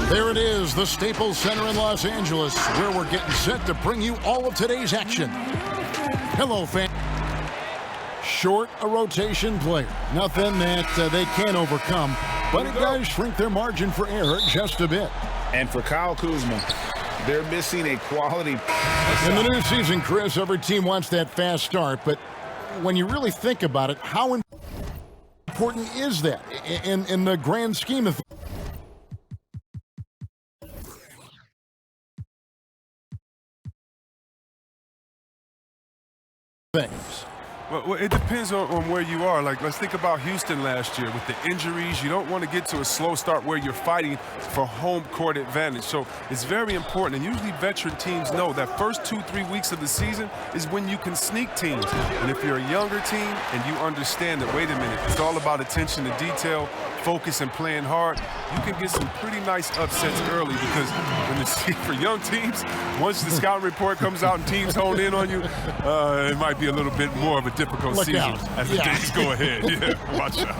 There it is, the Staples Center in Los Angeles, where we're getting set to bring you all of today's action. Hello, fans. Short a rotation player. Nothing that they can't overcome, but it does shrink their margin for error just a bit. And for Kyle Kuzma, they're missing a quality. In the new season, Chris, every team wants that fast start, but when you really think about it, how important is that in the grand scheme of things? Well, it depends on where you are. Like, let's think about Houston last year with the injuries. You don't want to get to a slow start where you're fighting for home court advantage. So it's very important. And usually veteran teams know that first 2-3 weeks of the season is when you can sneak teams. And if you're a younger team and you understand that, wait a minute, it's all about attention to detail, focus, and playing hard, you can get some pretty nice upsets early because for young teams, once the scouting report comes out and teams hone in on you, it might be a little bit more of a difficult Look season out. as the days go ahead. Yeah, watch out.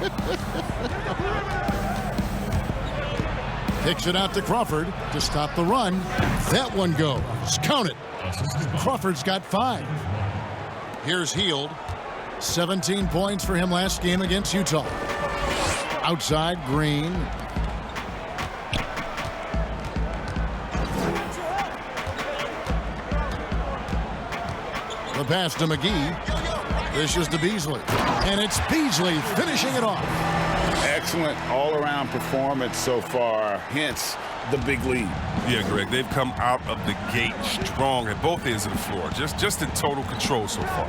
Kicks it out to Crawford to stop the run. That one goes. Count it. Crawford's got 5. Here's Hield. 17 points for him last game against Utah. Outside, Green. The pass to McGee. This is to Beasley. And it's Beasley finishing it off. Excellent all-around performance so far, hence the big lead. Yeah, Greg, they've come out of the gate strong at both ends of the floor, just in total control so far.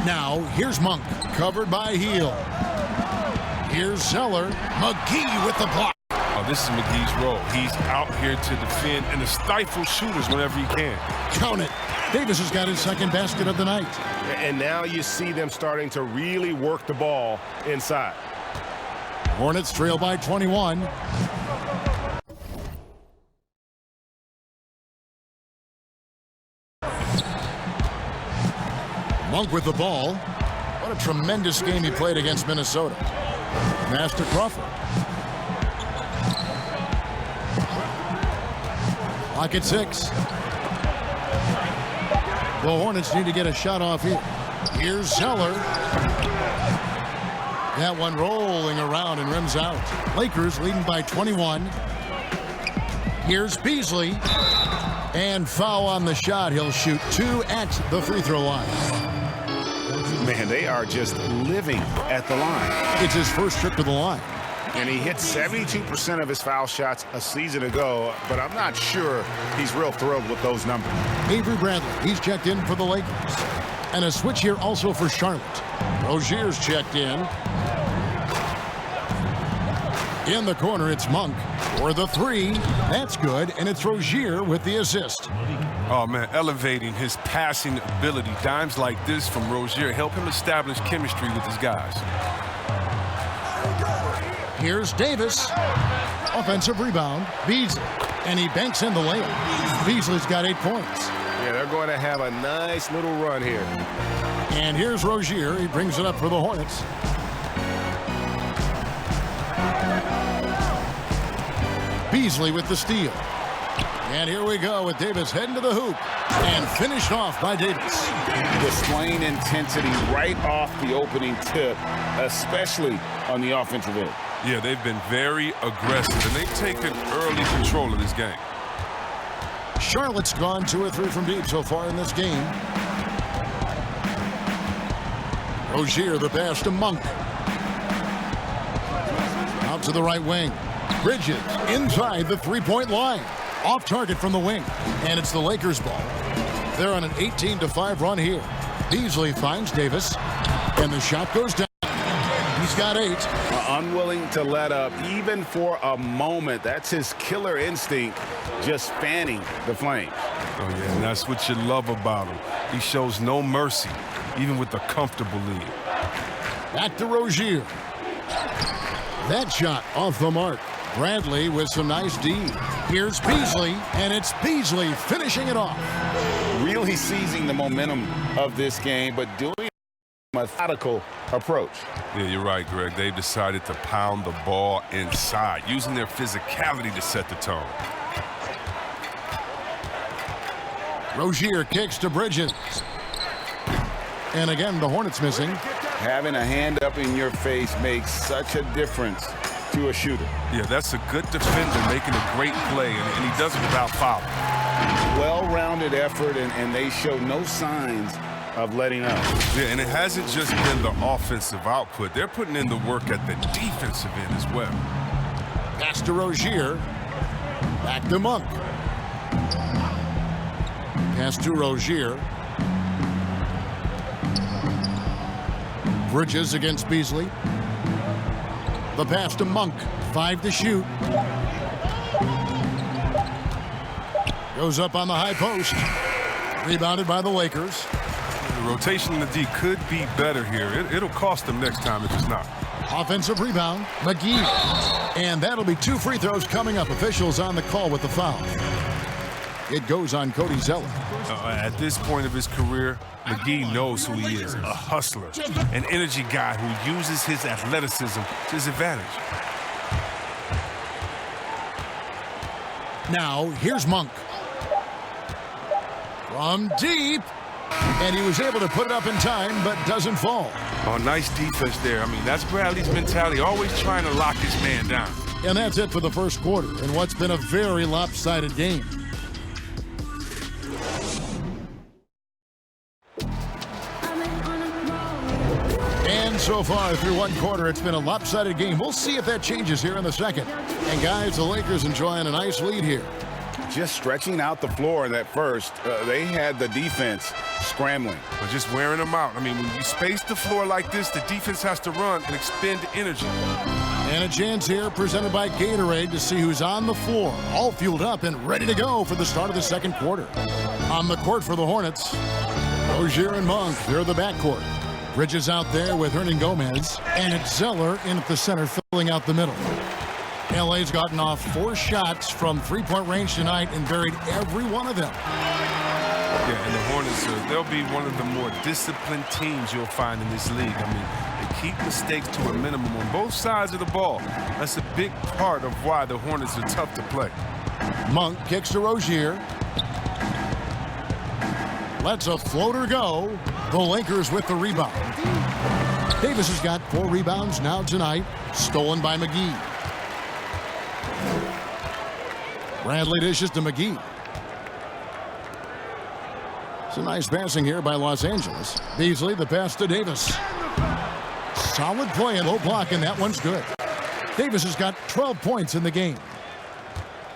Now, here's Monk, covered by Hield. Here's Zeller. McGee with the block. Oh, this is McGee's role. He's out here to defend and to stifle shooters whenever he can. Count it. Davis has got his second basket of the night. And now you see them starting to really work the ball inside. Hornets trail by 21. Monk with the ball. What a tremendous game he played against Minnesota. Master Crawford. Clock at 6. The Hornets need to get a shot off here. Here's Zeller. That one rolling around and rims out. Lakers leading by 21. Here's Beasley. And foul on the shot. He'll shoot 2 at the free throw line. Man, they are just living at the line. It's his first trip to the line. And he hit 72% of his foul shots a season ago, but I'm not sure he's real thrilled with those numbers. Avery Bradley, he's checked in for the Lakers. And a switch here also for Charlotte. Rozier's checked in. In the corner, it's Monk for the 3. That's good, and it's Rozier with the assist. Oh, man, elevating his passing ability. Dimes like this from Rozier help him establish chemistry with his guys. Here's Davis. Offensive rebound. Beasley. And he banks in the layup. Beasley's got 8 points. Yeah, they're going to have a nice little run here. And here's Rozier. He brings it up for the Hornets. Beasley with the steal. And here we go with Davis heading to the hoop. And finished off by Davis. Displaying intensity right off the opening tip, especially on the offensive end. Yeah, they've been very aggressive, and they've taken early control of this game. Charlotte's gone 2 or 3 from deep so far in this game. Rozier, the pass to Monk. Out to the right wing. Bridges inside the 3-point line. Off target from the wing. And it's the Lakers ball. They're on an 18-5 run here. Beasley finds Davis. And the shot goes down. He's got 8. Unwilling to let up even for a moment. That's his killer instinct, just fanning the flame. Oh, yeah, and that's what you love about him. He shows no mercy, even with a comfortable lead. Back to Rozier. That shot off the mark. Bradley with some nice D. Here's Beasley, and it's Beasley finishing it off. Really seizing the momentum of this game, but doing methodical approach. Yeah, you're right, Greg. They've decided to pound the ball inside, using their physicality to set the tone. Rozier kicks to Bridges. And again, the Hornets missing. Having a hand up in your face makes such a difference to a shooter. Yeah, that's a good defender making a great play, and he does it without fouling. Well-rounded effort, and they show no signs of letting up. Yeah, and it hasn't just been the offensive output. They're putting in the work at the defensive end as well. Pass to Rozier. Back to Monk. Pass to Rozier. Bridges against Beasley. The pass to Monk. 5 to shoot. Goes up on the high post. Rebounded by the Lakers. The rotation in the D could be better here. It'll cost them next time if it's not. Offensive rebound. McGee. And that'll be 2 free throws coming up. Officials on the call with the foul. It goes on Cody Zeller. At this point of his career, McGee knows who he is, a hustler, an energy guy who uses his athleticism to his advantage. Now, here's Monk. From deep. And he was able to put it up in time, but doesn't fall. Oh, nice defense there. I mean, that's Bradley's mentality, always trying to lock his man down. And that's it for the first quarter in what's been a very lopsided game. And so far through one quarter, it's been a lopsided game. We'll see if that changes here in the second. And guys, the Lakers enjoying a nice lead here. Just stretching out the floor in that first, they had the defense scrambling. But just wearing them out. I mean, when you space the floor like this, the defense has to run and expend energy. And a chance here presented by Gatorade to see who's on the floor, all fueled up and ready to go for the start of the second quarter. On the court for the Hornets, Rozier and Monk, they're the backcourt. Bridges out there with Hernan Gomez, and it's Zeller in at the center filling out the middle. LA's gotten off 4 shots from three-point range tonight and buried every one of them. Yeah, and the Hornets, they'll be one of the more disciplined teams you'll find in this league. I mean, they keep mistakes to a minimum on both sides of the ball. That's a big part of why the Hornets are tough to play. Monk kicks to Rozier. Lets a floater go. The Lakers with the rebound. Davis has got 4 rebounds now tonight, stolen by McGee. Bradley dishes to McGee. It's a nice passing here by Los Angeles. Beasley, the pass to Davis. Solid play and low block, and that one's good. Davis has got 12 points in the game.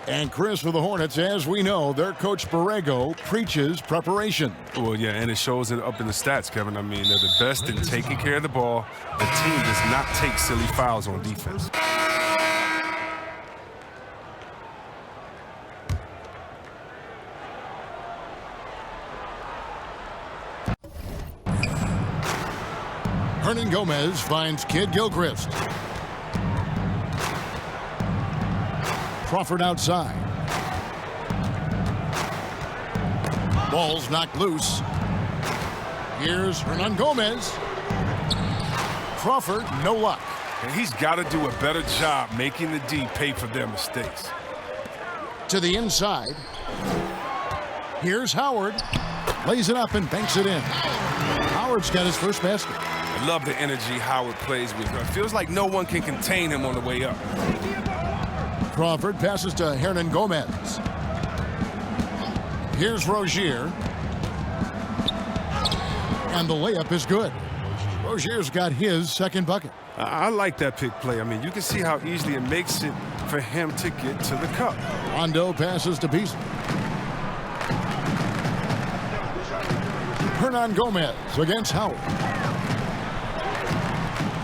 And Chris, for the Hornets, as we know, their coach Borrego preaches preparation. Well, yeah, and it shows it up in the stats, Kevin. I mean, they're the best in taking care of the ball. The team does not take silly fouls on defense. Hernan Gomez finds Kid Gilchrist. Crawford outside. Ball's knocked loose. Here's Hernan Gomez. Crawford, no luck. And he's got to do a better job making the D pay for their mistakes. To the inside. Here's Howard. Lays it up and banks it in. Howard's got his first basket. I love the energy Howard plays with. It feels like no one can contain him on the way up. Crawford passes to Hernan Gomez. Here's Rozier. And the layup is good. Rozier's got his second bucket. I like that pick play. I mean, you can see how easily it makes it for him to get to the cup. Rondo passes to Beasley. Hernan Gomez against Howard.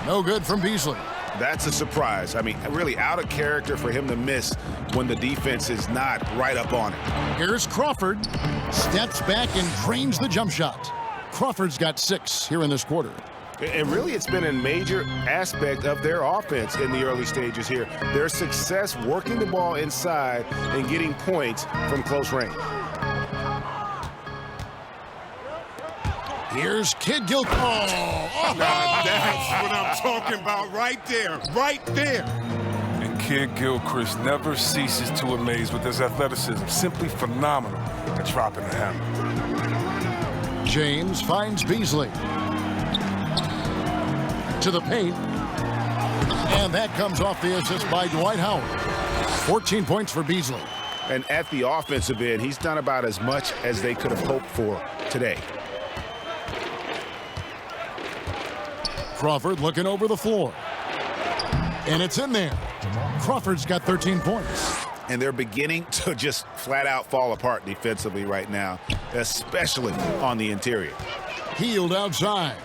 No good from Beasley. That's a surprise. I mean, really out of character for him to miss when the defense is not right up on it. Here's Crawford. Steps back and drains the jump shot. Crawford's got 6 here in this quarter. And really, it's been a major aspect of their offense in the early stages here. Their success working the ball inside and getting points from close range. Here's Kid Gilchrist. Oh. Now that's what I'm talking about right there, right there. And Kid Gilchrist never ceases to amaze with his athleticism. Simply phenomenal at dropping the hammer. James finds Beasley. To the paint. And that comes off the assist by Dwight Howard. 14 points for Beasley. And at the offensive end, he's done about as much as they could have hoped for today. Crawford looking over the floor. And it's in there. Crawford's got 13 points. And they're beginning to just flat out fall apart defensively right now, especially on the interior. Hield outside.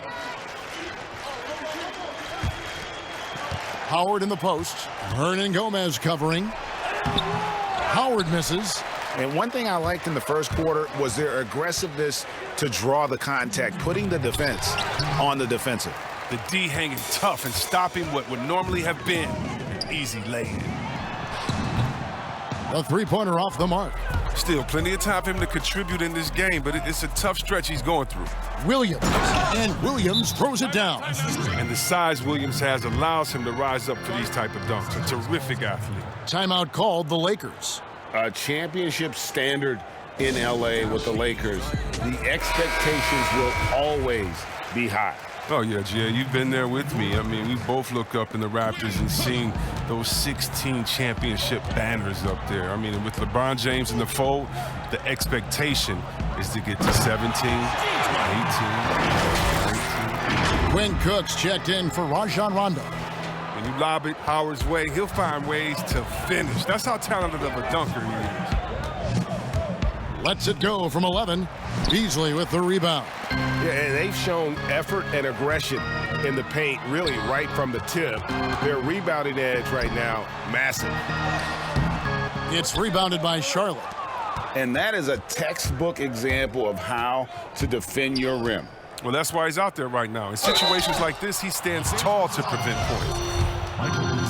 Howard in the post. Hernan Gomez covering. Howard misses. And one thing I liked in the first quarter was their aggressiveness to draw the contact, putting the defense on the defensive. The D hanging tough and stopping what would normally have been an easy lay-in. A three-pointer off the mark. Still plenty of time for him to contribute in this game, but it's a tough stretch he's going through. Williams. And Williams throws it down. And the size Williams has allows him to rise up for these type of dunks. A terrific athlete. Timeout called the Lakers. A championship standard in LA with the Lakers. The expectations will always be high. Oh, yeah, Jay, you've been there with me. I mean, we both look up in the Raptors and seeing those 16 championship banners up there. I mean, with LeBron James in the fold, the expectation is to get to 17, 18, 19. Quinn Cook's checked in for Rajon Rondo. When you lob it Howard's way, he'll find ways to finish. That's how talented of a dunker he is. Lets it go from 11. Beasley with the rebound. Yeah, and they've shown effort and aggression in the paint, really right from the tip. Their rebounding edge right now, massive. It's rebounded by Charlotte. And that is a textbook example of how to defend your rim. Well, that's why he's out there right now. In situations like this, he stands tall to prevent points.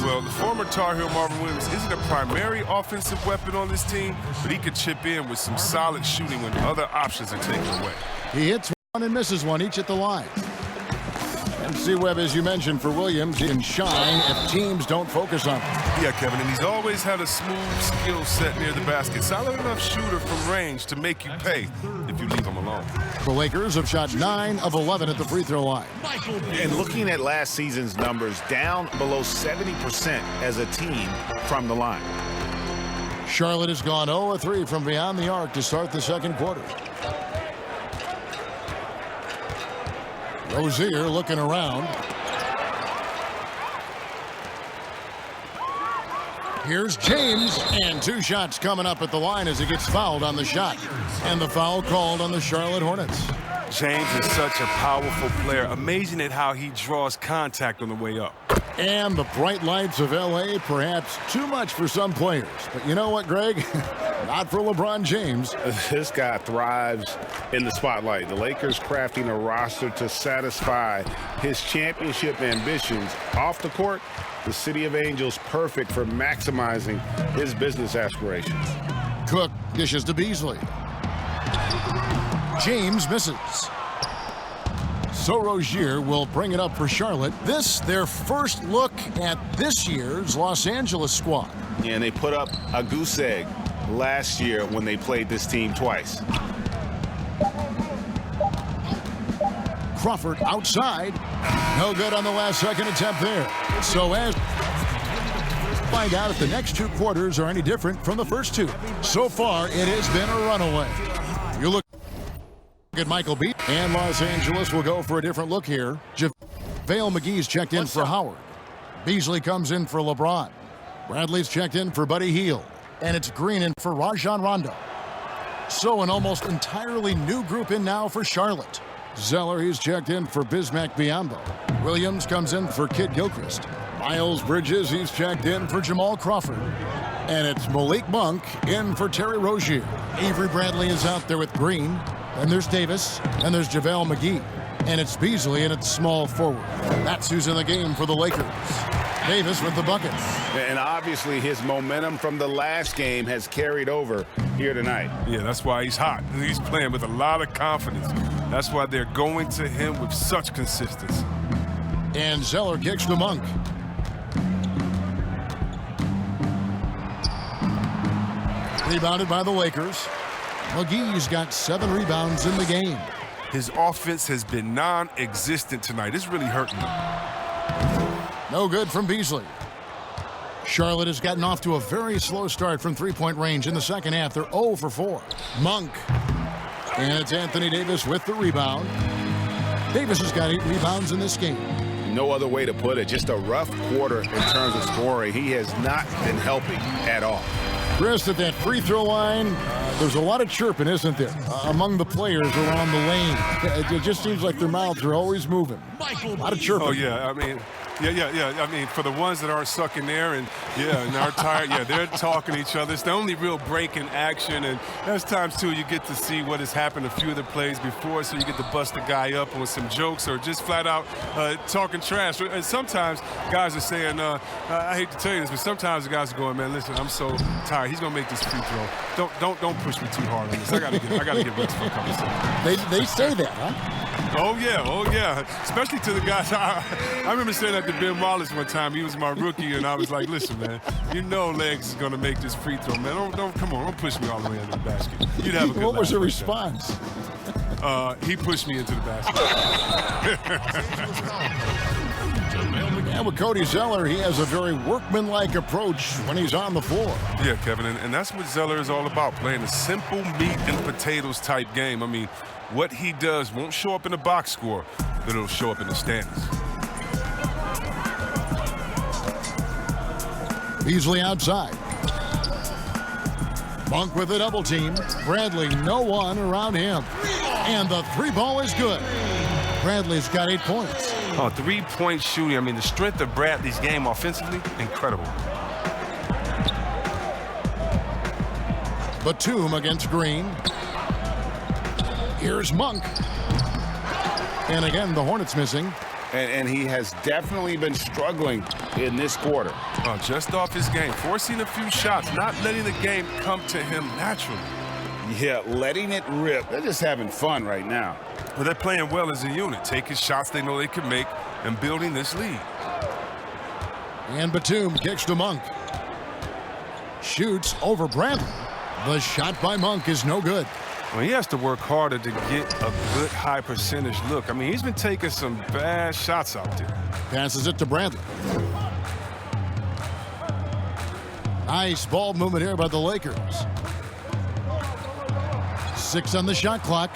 Well, the former Tar Heel Marvin Williams isn't a primary offensive weapon on this team, but he could chip in with some solid shooting when other options are taken away. He hits one and misses one, each at the line. And C-Webb, as you mentioned, for Williams, he can shine if teams don't focus on him. Yeah, Kevin, and he's always had a smooth skill set near the basket. Solid enough shooter from range to make you pay if you leave him alone. The Lakers have shot 9 of 11 at the free throw line. And looking at last season's numbers, down below 70% as a team from the line. Charlotte has gone 0 of 3 from beyond the arc to start the second quarter. Rozier looking around. Here's James, and 2 shots coming up at the line as he gets fouled on the shot. And the foul called on the Charlotte Hornets. James is such a powerful player. Amazing at how he draws contact on the way up. And the bright lights of L.A., perhaps too much for some players. But you know what, Greg? Not for LeBron James. This guy thrives in the spotlight. The Lakers crafting a roster to satisfy his championship ambitions. Off the court, the City of Angels perfect for maximizing his business aspirations. Cook dishes to Beasley. James misses. So Rozier will bring it up for Charlotte. This, their first look at this year's Los Angeles squad. And they put up a goose egg last year when they played this team twice. Crawford outside. No good on the last second attempt there. So as find out if the next 2 quarters are any different from the first 2. So far, it has been a runaway. You look at Michael B. And Los Angeles will go for a different look here. JaVale McGee's checked in for Howard. Beasley comes in for LeBron. Bradley's checked in for Buddy Hield. And it's Green in for Rajon Rondo. So an almost entirely new group in now for Charlotte. Zeller, he's checked in for Bismack Biyombo. Williams comes in for Kid Gilchrist. Miles Bridges, he's checked in for Jamal Crawford. And it's Malik Monk in for Terry Rozier. Avery Bradley is out there with Green. And there's Davis. And there's JaVale McGee. And it's Beasley, and it's small forward. That's who's in the game for the Lakers. Davis with the bucket. And obviously his momentum from the last game has carried over here tonight. Yeah, that's why he's hot. He's playing with a lot of confidence. That's why they're going to him with such consistency. And Zeller kicks to Monk. Rebounded by the Lakers. McGee's got 7 rebounds in the game. His offense has been non-existent tonight. It's really hurting him. No good from Beasley. Charlotte has gotten off to a very slow start from three-point range in the second half. They're 0 for 4. Monk. And it's Anthony Davis with the rebound. Davis has got 8 rebounds in this game. No other way to put it. Just a rough quarter in terms of scoring. He has not been helping at all. Chris, at that free throw line, there's a lot of chirping, isn't there, among the players around the lane. It just seems like their mouths are always moving. A lot of chirping. Oh, yeah. I mean, yeah. I mean, for the ones that aren't sucking there and are tired, they're talking to each other. It's the only real break in action, and there's times, too, you get to see what has happened a few of the plays before, so you get to bust the guy up with some jokes or just flat out talking trash. And sometimes guys are saying, I hate to tell you this, but sometimes the guys are going, man, listen, I'm so tired. He's going to make this free throw. Don't push me too hard on this. I got to get ready for a couple seconds. They say that, huh? Oh, yeah. Especially to the guys. I remember saying that to Ben Wallace one time. He was my rookie, and I was like, listen, man, you know Legs is going to make this free throw, man. Come on, don't push me all the way into the basket. You'd have a good What was the laugh response? He pushed me into the basket. And with Cody Zeller, he has a very workmanlike approach when he's on the floor. Yeah, Kevin, and that's what Zeller is all about, playing a simple meat and potatoes type game. I mean, what he does won't show up in the box score, but it'll show up in the standings. Beasley outside. Monk with a double team. Bradley, no one around him. And the 3-ball is good. Bradley's got 8 points. Oh, 3-point shooting. I mean, the strength of Bradley's game offensively, incredible. Batum against Green. Here's Monk. And again, the Hornets missing. And he has definitely been struggling in this quarter. Just off his game, forcing a few shots, not letting the game come to him naturally. Yeah, letting it rip. They're just having fun right now. But they're playing well as a unit, taking shots they know they can make and building this lead. And Batum kicks to Monk. Shoots over Bradley. The shot by Monk is no good. Well, he has to work harder to get a good high percentage look. I mean, he's been taking some bad shots out there. Passes it to Bradley. Nice ball movement here by the Lakers. 6 on the shot clock.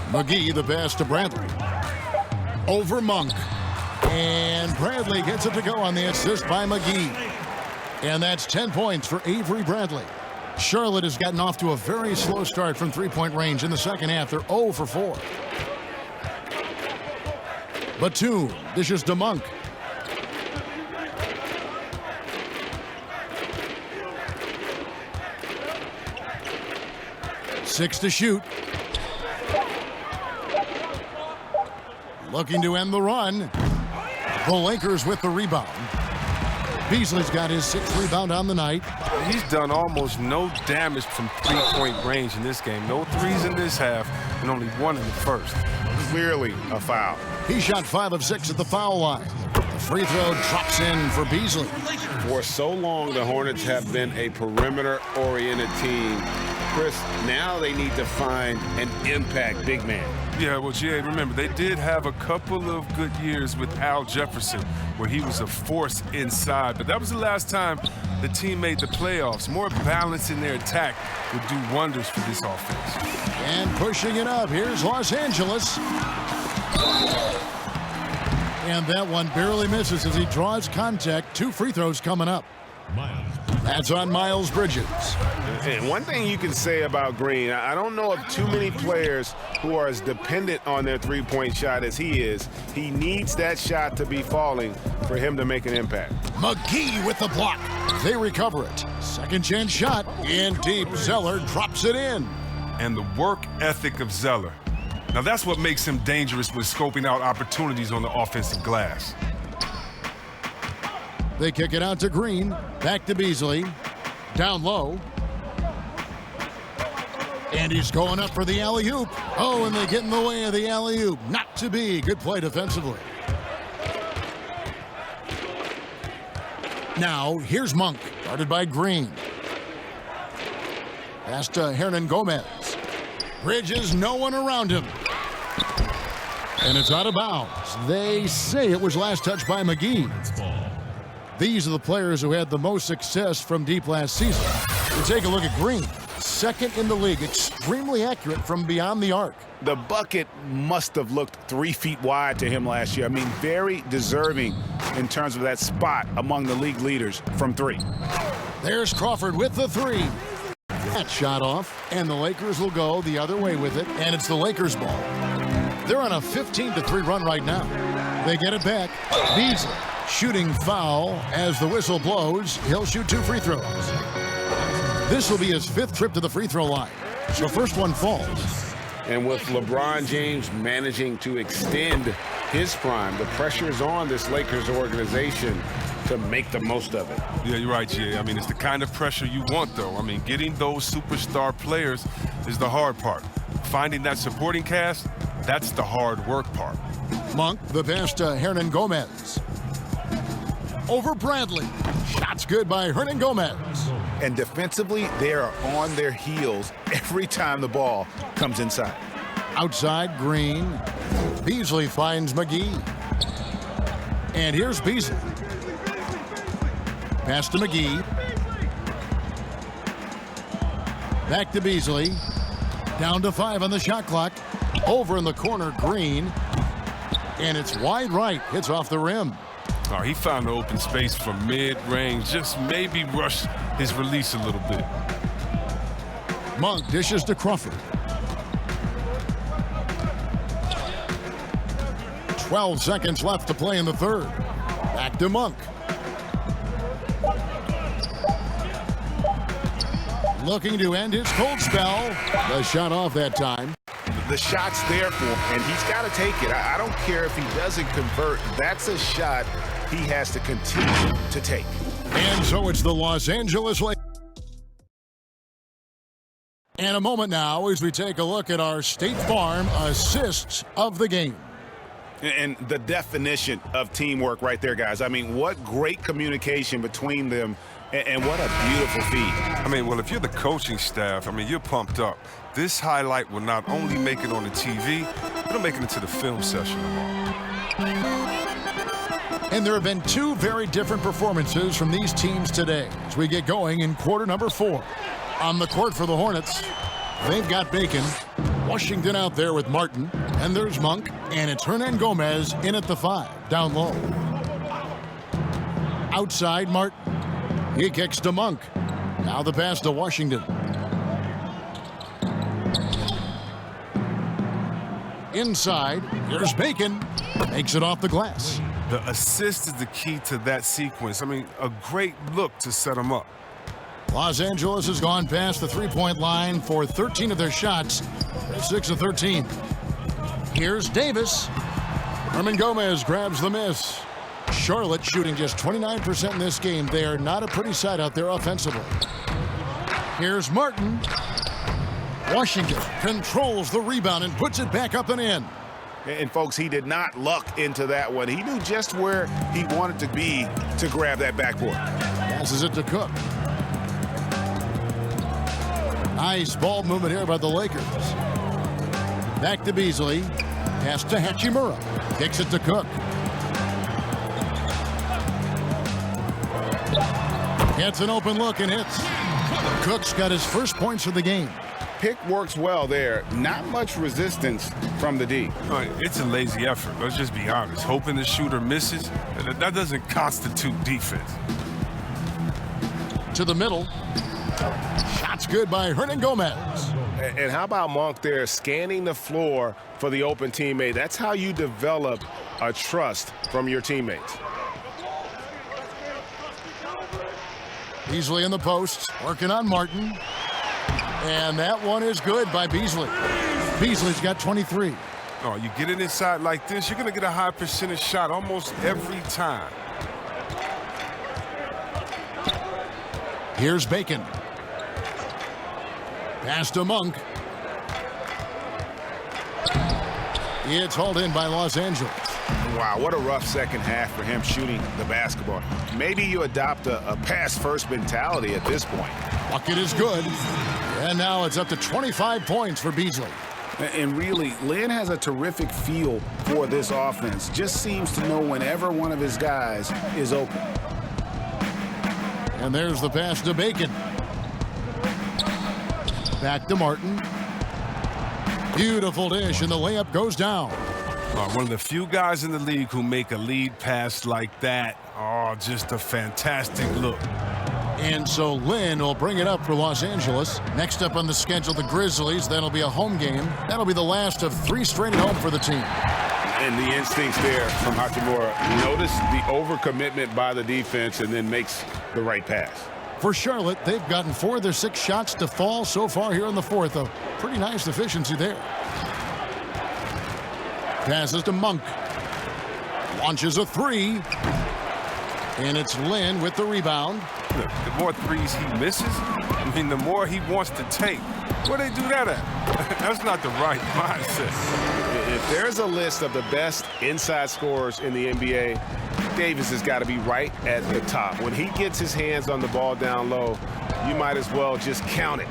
McGee, the pass to Bradley. Over Monk. And Bradley gets it to go on the assist by McGee. And that's 10 points for Avery Bradley. Charlotte has gotten off to a very slow start from three-point range in the second half. They're 0 for 4. Batum dishes to Monk. Six to shoot. Looking to end the run. The Lakers with the rebound. Beasley's got his 6th rebound on the night. He's done almost no damage from three-point range in this game. No threes in this half, and only 1 in the first. Clearly a foul. He shot 5 of 6 at the foul line. The free throw drops in for Beasley. For so long, the Hornets have been a perimeter-oriented team. Chris, now they need to find an impact big man. Yeah, well, Jay, remember, they did have a couple of good years with Al Jefferson where he was a force inside, but that was the last time the team made the playoffs. More balance in their attack would do wonders for this offense. And pushing it up, here's Los Angeles. And that one barely misses as he draws contact. 2 free throws coming up. That's on Miles Bridges. And one thing you can say about Green, I don't know of too many players who are as dependent on their three-point shot as he is. He needs that shot to be falling for him to make an impact. McGee with the block. They recover it. Second chance shot in deep. Zeller drops it in. And the work ethic of Zeller. Now that's what makes him dangerous with scoping out opportunities on the offensive glass. They kick it out to Green. Back to Beasley. Down low. And he's going up for the alley-oop. Oh, and they get in the way of the alley-oop. Not to be. Good play defensively. Now, here's Monk, guarded by Green. Pass to Hernan Gomez. Bridges, no one around him. And it's out of bounds. They say it was last touched by McGee. These are the players who had the most success from deep last season. We take a look at Green. Second in the league, extremely accurate from beyond the arc. The bucket must have looked 3 feet wide to him last year. I mean, very deserving in terms of that spot among the league leaders from 3. There's Crawford with the 3. That shot off, and the Lakers will go the other way with it, and it's the Lakers' ball. They're on a 15-3 run right now. They get it back. Beasley shooting foul as the whistle blows. He'll shoot 2 free throws. This will be his 5th trip to the free throw line. So first one falls. And with LeBron James managing to extend his prime, the pressure is on this Lakers organization to make the most of it. Yeah, you're right, Jay. I mean, it's the kind of pressure you want, though. I mean, getting those superstar players is the hard part. Finding that supporting cast, that's the hard work part. Monk, the pass to Hernan Gomez. Over Bradley. Shots good by Hernan Gomez. And defensively, they are on their heels every time the ball comes inside. Outside, Green. Beasley finds McGee. And here's Beasley. Pass to McGee. Back to Beasley. Down to 5 on the shot clock. Over in the corner, Green. And it's wide right. Hits off the rim. Oh, he found the open space from mid-range. Just maybe rush his release a little bit. Monk dishes to Crawford. 12 seconds left to play in the third. Back to Monk. Looking to end his cold spell. The shot off that time. The shot's there for him, and he's got to take it. I don't care if he doesn't convert. That's a shot he has to continue to take. And so it's the Los Angeles Lakers. And a moment now as we take a look at our State Farm assists of the game. And the definition of teamwork right there, guys. I mean, what great communication between them, and what a beautiful feed. I mean, well, if you're the coaching staff, I mean, you're pumped up. This highlight will not only make it on the TV, it'll make it into the film session tomorrow. And there have been 2 very different performances from these teams today as we get going in quarter number 4. On the court for the Hornets, they've got Bacon. Washington out there with Martin. And there's Monk. And it's Hernan Gomez in at the 5, down low. Outside, Martin. He kicks to Monk. Now the pass to Washington. Inside, here's Bacon. Makes it off the glass. The assist is the key to that sequence. I mean, a great look to set them up. Los Angeles has gone past the three-point line for 13 of their shots. They're 6 of 13. Here's Davis. Hernan Gomez grabs the miss. Charlotte shooting just 29% in this game. They are not a pretty sight out there offensively. Here's Martin. Washington controls the rebound and puts it back up and in. And folks, he did not luck into that one. He knew just where he wanted to be to grab that backboard. Passes it to Cook. Nice ball movement here by the Lakers. Back to Beasley. Pass to Hachimura. Kicks it to Cook. Gets an open look and hits. Cook's got his first points of the game. Pick works well there. Not much resistance from the D. It's a lazy effort. Let's just be honest. Hoping the shooter misses, that doesn't constitute defense. To the middle. Shot's good by Hernan Gomez. And how about Monk there scanning the floor for the open teammate? That's how you develop a trust from your teammates. Beasley in the post, working on Martin. And that one is good by Beasley. Beasley's got 23. Oh, you get it inside like this, you're going to get a high percentage shot almost every time. Here's Bacon. Pass to Monk. It's hauled in by Los Angeles. Wow, what a rough second half for him shooting the basketball. Maybe you adopt a pass-first mentality at this point. Bucket is good. And now it's up to 25 points for Beasley. And really, Lynn has a terrific feel for this offense. Just seems to know whenever one of his guys is open. And there's the pass to Bacon. Back to Martin. Beautiful dish, and the layup goes down. One of the few guys in the league who make a lead pass like that. Oh, just a fantastic look. And so Lynn will bring it up for Los Angeles. Next up on the schedule, the Grizzlies. That'll be a home game. That'll be the last of 3 straight at home for the team. And the instincts there from Hachimura. Notice the overcommitment by the defense and then makes the right pass. For Charlotte, they've gotten 4 of their 6 shots to fall so far here in the fourth. A pretty nice efficiency there. Passes to Monk. Launches a 3. And it's Lynn with the rebound. Look, the more threes he misses, I mean, the more he wants to take. Where they do that at? That's not the right mindset. If there's a list of the best inside scorers in the NBA, Davis has got to be right at the top. When he gets his hands on the ball down low, you might as well just count it.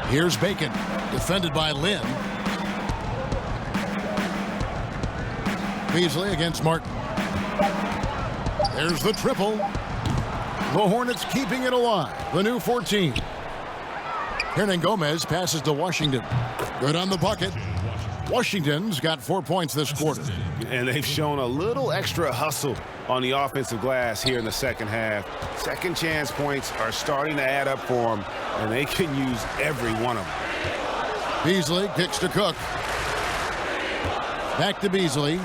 Here's Bacon, defended by Lynn. Beasley against Martin. There's the triple. The Hornets keeping it alive. The new 14. Hernan Gomez passes to Washington. Good on the bucket. Washington's got 4 points this quarter. And they've shown a little extra hustle on the offensive glass here in the second half. Second chance points are starting to add up for them, and they can use every one of them. Beasley kicks to Cook. Back to Beasley.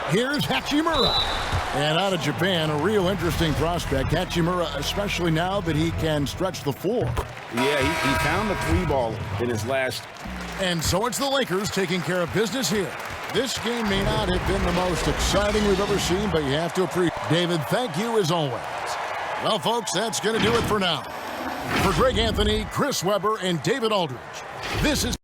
Here's Hachimura. And out of Japan, a real interesting prospect. Hachimura, especially now that he can stretch the floor. Yeah, he found the 3 ball in his last. And so it's the Lakers taking care of business here. This game may not have been the most exciting we've ever seen, but you have to appreciate. David, thank you as always. Well, folks, that's going to do it for now. For Greg Anthony, Chris Webber, and David Aldridge, this is